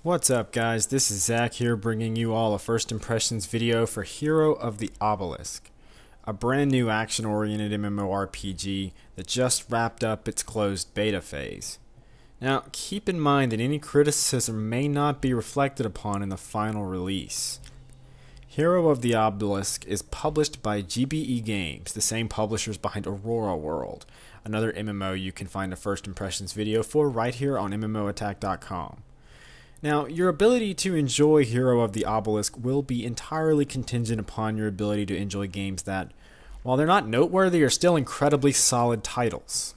What's up, guys? This is Zach here, bringing you all a first impressions video for Hero of the Obelisk, a brand new action-oriented MMORPG that just wrapped up its closed beta phase. Now, keep in mind that any criticism may not be reflected upon in the final release. Hero of the Obelisk is published by GBE Games, the same publishers behind Aurora World, another MMO you can find a first impressions video for right here on MMOattack.com. Now, your ability to enjoy Hero of the Obelisk will be entirely contingent upon your ability to enjoy games that, while they're not noteworthy, are still incredibly solid titles.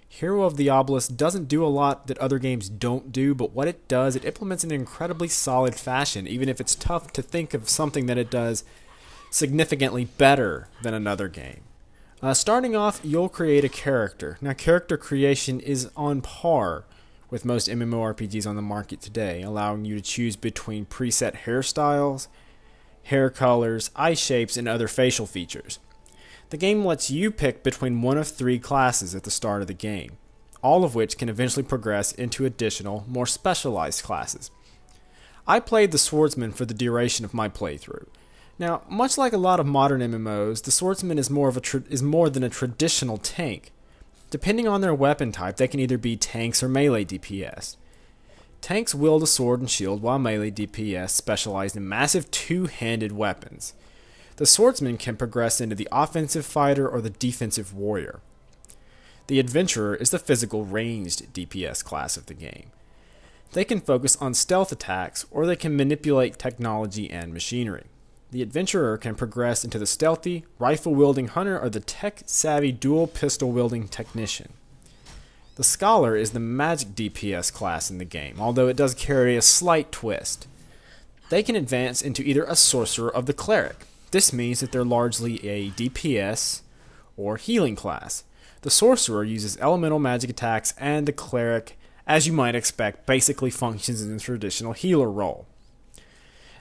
Hero of the Obelisk doesn't do a lot that other games don't do, but what it does, it implements in an incredibly solid fashion, even if it's tough to think of something that it does significantly better than another game. Starting off, you'll create a character. Now, character creation is on par with most MMORPGs on the market today, allowing you to choose between preset hairstyles, hair colors, eye shapes, and other facial features. The game lets you pick between one of three classes at the start of the game, all of which can eventually progress into additional, more specialized classes. I played the Swordsman for the duration of my playthrough. Now, much like a lot of modern MMOs, the Swordsman is more than a traditional tank. Depending on their weapon type, they can either be tanks or melee DPS. Tanks wield a sword and shield, while melee DPS specialize in massive two-handed weapons. The swordsman can progress into the offensive fighter or the defensive warrior. The adventurer is the physical ranged DPS class of the game. They can focus on stealth attacks, or they can manipulate technology and machinery. The adventurer can progress into the stealthy, rifle-wielding hunter or the tech-savvy dual pistol-wielding technician. The scholar is the magic DPS class in the game, although it does carry a slight twist. They can advance into either a sorcerer of the cleric. This means that they're largely a DPS or healing class. The sorcerer uses elemental magic attacks, and the cleric, as you might expect, basically functions in a traditional healer role.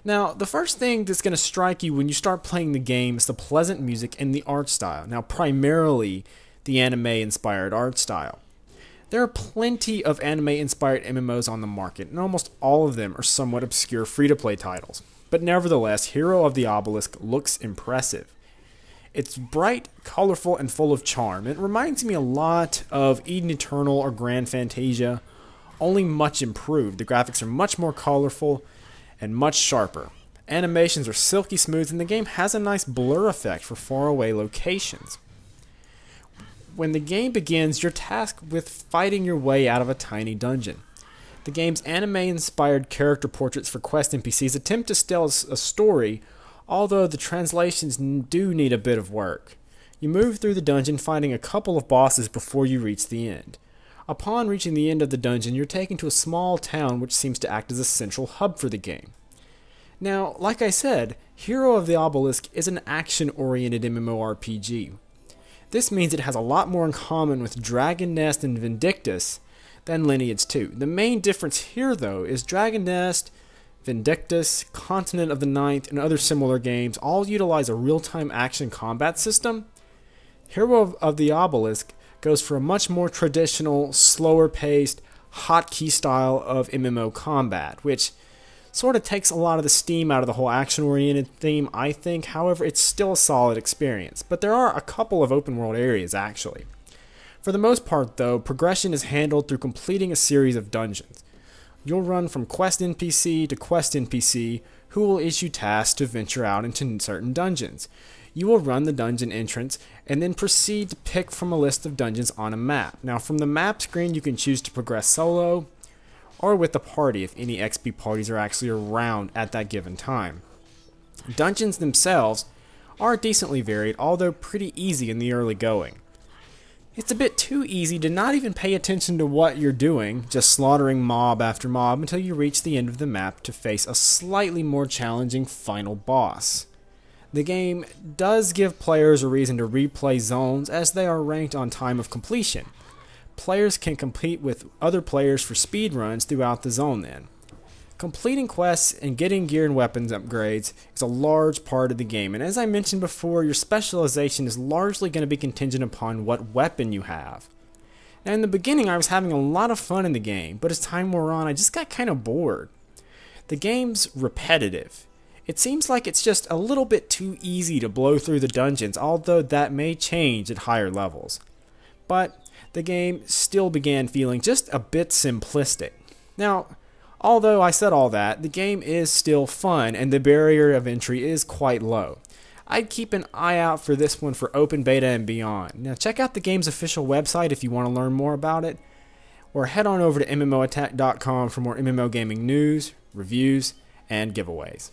Now, the first thing that's going to strike you when you start playing the game is the pleasant music and the art style. Now, primarily the anime-inspired art style. There are plenty of anime-inspired MMOs on the market, and almost all of them are somewhat obscure free-to-play titles. But nevertheless, Hero of the Obelisk looks impressive. It's bright, colorful, and full of charm. It reminds me a lot of Eden Eternal or Grand Fantasia, only much improved. The graphics are much more colorful and much sharper. Animations are silky smooth, and the game has a nice blur effect for faraway locations. When the game begins, you're tasked with fighting your way out of a tiny dungeon. The game's anime-inspired character portraits for quest NPCs attempt to tell a story, although the translations do need a bit of work. You move through the dungeon, fighting a couple of bosses before you reach the end. Upon reaching the end of the dungeon, you're taken to a small town which seems to act as a central hub for the game. Now, like I said, Hero of the Obelisk is an action-oriented MMORPG. This means it has a lot more in common with Dragon Nest and Vindictus than Lineage 2. The main difference here, though, is Dragon Nest, Vindictus, Continent of the Ninth, and other similar games all utilize a real-time action combat system. Hero of the Obelisk goes for a much more traditional, slower-paced, hotkey style of MMO combat, which sort of takes a lot of the steam out of the whole action-oriented theme, I think. However, it's still a solid experience. But there are a couple of open-world areas, actually. For the most part, though, progression is handled through completing a series of dungeons. You'll run from quest NPC to quest NPC, who will issue tasks to venture out into certain dungeons. You will run the dungeon entrance and then proceed to pick from a list of dungeons on a map. Now, from the map screen, you can choose to progress solo or with a party if any XP parties are actually around at that given time. Dungeons themselves are decently varied, although pretty easy in the early going. It's a bit too easy to not even pay attention to what you're doing, just slaughtering mob after mob until you reach the end of the map to face a slightly more challenging final boss. The game does give players a reason to replay zones as they are ranked on time of completion. Players can compete with other players for speed runs throughout the zone then. Completing quests and getting gear and weapons upgrades is a large part of the game, and as I mentioned before, your specialization is largely going to be contingent upon what weapon you have. Now in the beginning I was having a lot of fun in the game, but as time wore on I just got kind of bored. The game's repetitive. It seems like it's just a little bit too easy to blow through the dungeons, although that may change at higher levels. But the game still began feeling just a bit simplistic. Now, although I said all that, the game is still fun and the barrier of entry is quite low. I'd keep an eye out for this one for open beta and beyond. Now check out the game's official website if you want to learn more about it, or head on over to MMOattack.com for more MMO gaming news, reviews, and giveaways.